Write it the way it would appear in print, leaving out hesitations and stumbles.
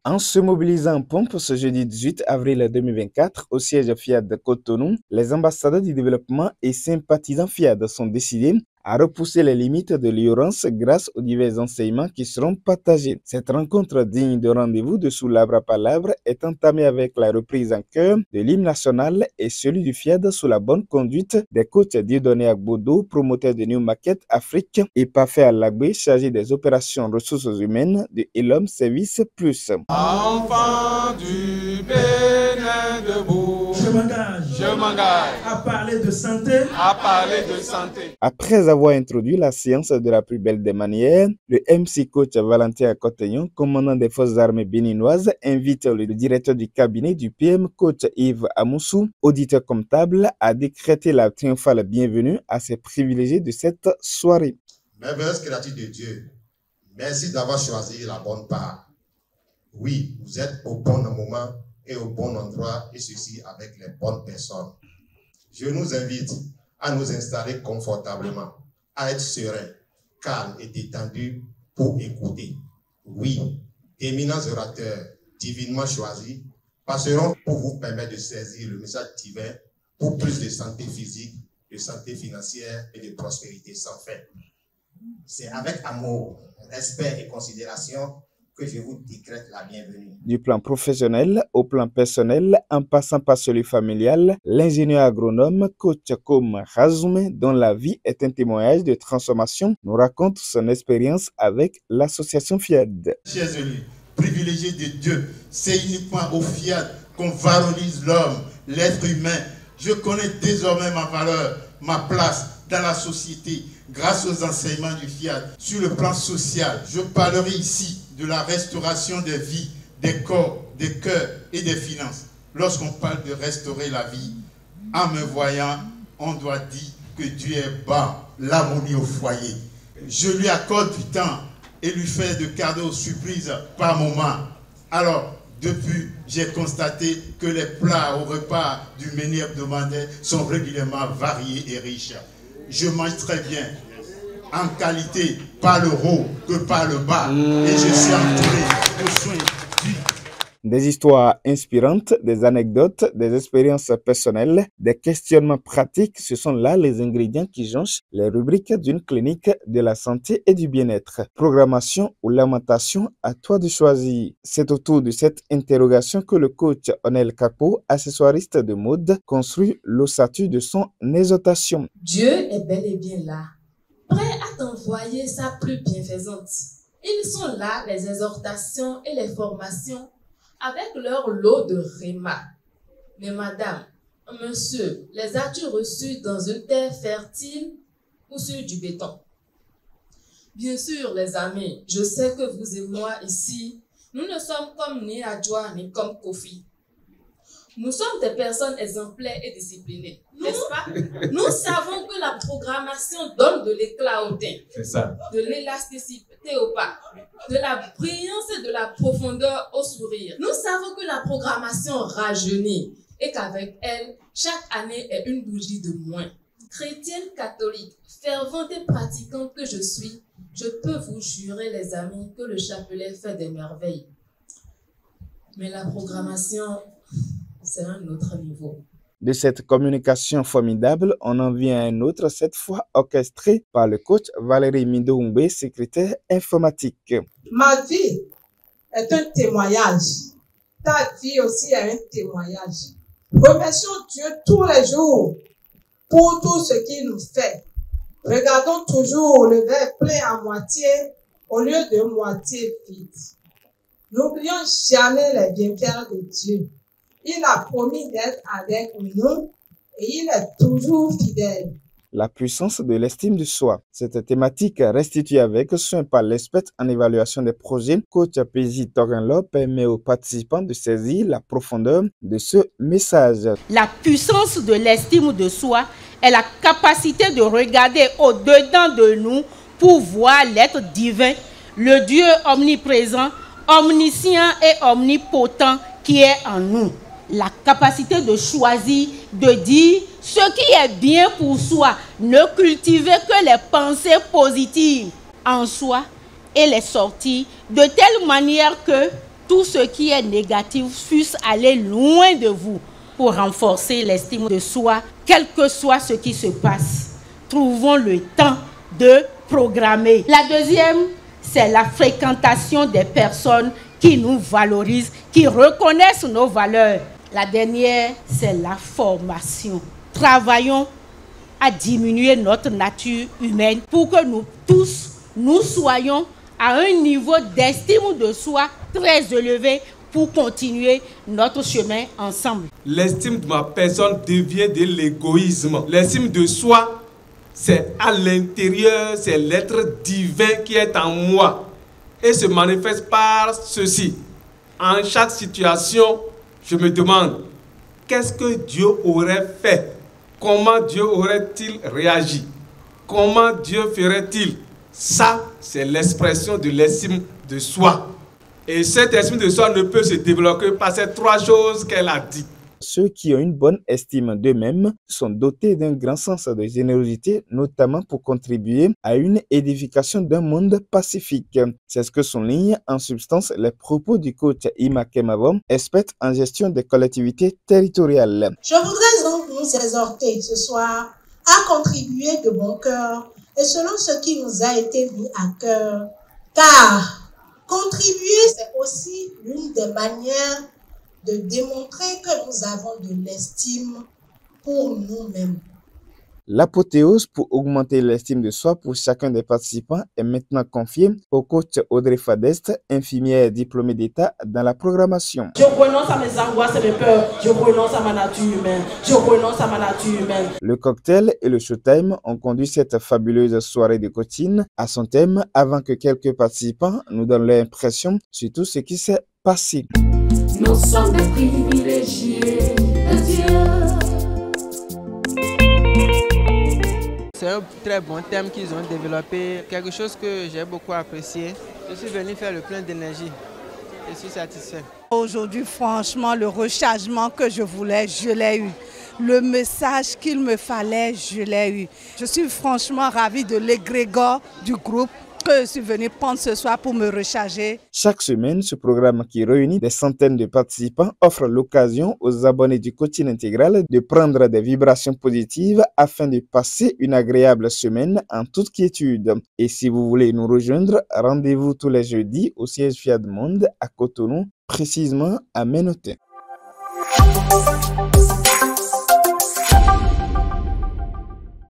En se mobilisant en pompe ce jeudi 18 avril 2024 au siège FIAD de Cotonou, les ambassadeurs du développement et sympathisants FIAD sont décidés à repousser les limites de l'ignorance grâce aux divers enseignements qui seront partagés. Cette rencontre digne de rendez-vous de sous l'arbre à palabres est entamée avec la reprise en chœur de l'hymne national et celui du FIAD sous la bonne conduite des coachs Dieudonné Agbodo, promoteur de New Market Afrique, et Parfait Alagbe, chargé des opérations ressources humaines de Elom Service Plus. Enfant du Bénin debout, je m'engage à parler de santé. Après avoir introduit la séance de la plus belle des manières, le MC coach Valentin Cotegnon, commandant des forces armées béninoises, invite le directeur du cabinet du PM, coach Yves Amoussou, auditeur comptable, à décréter la triomphale bienvenue à ses privilégiés de cette soirée. Merveilleuse créature de Dieu, merci d'avoir choisi la bonne part. Oui, vous êtes au bon moment et au bon endroit, et ceci avec les bonnes personnes. Je nous invite à nous installer confortablement, à être serein, calme et détendu pour écouter. Oui, d'éminents orateurs divinement choisis passeront pour vous permettre de saisir le message divin pour plus de santé physique, de santé financière et de prospérité sans fin. C'est avec amour, respect et considération que je vous décrète la bienvenue. Du plan professionnel au plan personnel, en passant par celui familial, l'ingénieur agronome coach Kom Razoume, dont la vie est un témoignage de transformation, nous raconte son expérience avec l'association FIAD. Chers amis, privilégiés de Dieu, c'est uniquement au FIAD qu'on valorise l'homme, l'être humain. Je connais désormais ma valeur, ma place dans la société grâce aux enseignements du FIAD. Sur le plan social, je parlerai ici de la restauration des vies, des corps, des cœurs et des finances. Lorsqu'on parle de restaurer la vie, en me voyant, on doit dire que Dieu est bas, l'harmonie au foyer. Je lui accorde du temps et lui fais de cadeaux surprises par moment. Alors, depuis, j'ai constaté que les plats au repas du menu hebdomadaire sont régulièrement variés et riches. Je mange très bien, en qualité, pas le haut que par le bas, et je suis entouré de soins vifs. Des histoires inspirantes, des anecdotes, des expériences personnelles, des questionnements pratiques, ce sont là les ingrédients qui jonchent les rubriques d'une clinique de la santé et du bien-être. Programmation ou lamentation, à toi de choisir. C'est autour de cette interrogation que le coach Onel Kapo, accessoiriste de mode, construit l'ossature de son exhortation. Dieu est bel et bien là, prêt à t'envoyer sa pluie bienfaisante. Ils sont là, les exhortations et les formations, avec leur lot de réma. Mais madame, monsieur, les as-tu reçus dans une terre fertile ou sur du béton? Bien sûr, les amis, je sais que vous et moi ici, nous ne sommes comme ni Adjoa ni comme Kofi. Nous sommes des personnes exemplaires et disciplinées, n'est-ce pas? Nous savons que la programmation donne de l'éclat au teint, de l'élasticité au pas, de la brillance et de la profondeur au sourire. Nous savons que la programmation rajeunit et qu'avec elle, chaque année est une bougie de moins. Chrétienne catholique, fervente et pratiquante que je suis, je peux vous jurer, les amis, que le chapelet fait des merveilles. Mais la programmation, c'est un autre niveau. De cette communication formidable, on en vient à un autre, cette fois orchestré par le coach Valérie Mindoumbe, secrétaire informatique. Ma vie est un témoignage. Ta vie aussi est un témoignage. Remercions Dieu tous les jours pour tout ce qu'il nous fait. Regardons toujours le verre plein à moitié au lieu de moitié vide. N'oublions jamais les bienfaits de Dieu. Il a promis d'être avec nous et il est toujours fidèle. La puissance de l'estime de soi. Cette thématique restituée avec soin par l'expert en évaluation des projets, coach Pézi Torenlo, permet aux participants de saisir la profondeur de ce message. La puissance de l'estime de soi est la capacité de regarder au-dedans de nous pour voir l'être divin, le Dieu omniprésent, omniscient et omnipotent qui est en nous. La capacité de choisir, de dire ce qui est bien pour soi, ne cultiver que les pensées positives. en soi et les sortir de telle manière que tout ce qui est négatif puisse aller loin de vous pour renforcer l'estime de soi, quel que soit ce qui se passe. Trouvons le temps de programmer. La deuxième, c'est la fréquentation des personnes qui nous valorisent, qui reconnaissent nos valeurs. La dernière, c'est la formation. Travaillons à diminuer notre nature humaine pour que nous tous, nous soyons à un niveau d'estime de soi très élevé pour continuer notre chemin ensemble. L'estime de ma personne devient de l'égoïsme. L'estime de soi, c'est à l'intérieur, c'est l'être divin qui est en moi et se manifeste par ceci. En chaque situation, je me demande, qu'est-ce que Dieu aurait fait? Comment Dieu aurait-il réagi? Comment Dieu ferait-il? Ça, c'est l'expression de l'estime de soi. Et cette estime de soi ne peut se développer par ces trois choses qu'elle a dit. Ceux qui ont une bonne estime d'eux-mêmes sont dotés d'un grand sens de générosité, notamment pour contribuer à une édification d'un monde pacifique. C'est ce que soulignent en substance les propos du coach Ima Kemabo, experte en gestion des collectivités territoriales. Je voudrais donc nous exhorter ce soir à contribuer de bon cœur et selon ce qui nous a été mis à cœur, car contribuer, c'est aussi l'une des manières de démontrer que nous avons de l'estime pour nous-mêmes. L'apothéose pour augmenter l'estime de soi pour chacun des participants est maintenant confiée au coach Audrey Fadeste, infirmière diplômée d'État dans la programmation. Je renonce à mes angoisses et mes peurs, je renonce à ma nature humaine, je renonce à ma nature humaine. Le cocktail et le showtime ont conduit cette fabuleuse soirée de coaching à son thème avant que quelques participants nous donnent leur impression sur tout ce qui s'est passé. Nous sommes des privilégiés de Dieu. C'est un très bon thème qu'ils ont développé, quelque chose que j'ai beaucoup apprécié. Je suis venu faire le plein d'énergie. Je suis satisfait. Aujourd'hui, franchement, le rechargement que je voulais, je l'ai eu. Le message qu'il me fallait, je l'ai eu. Je suis franchement ravie de l'égrégore du groupe que je suis venue prendre ce soir pour me recharger. Chaque semaine, ce programme qui réunit des centaines de participants offre l'occasion aux abonnés du coaching intégral de prendre des vibrations positives afin de passer une agréable semaine en toute quiétude. Et si vous voulez nous rejoindre, rendez-vous tous les jeudis au siège Fiat Monde à Cotonou, précisément à Ménotin.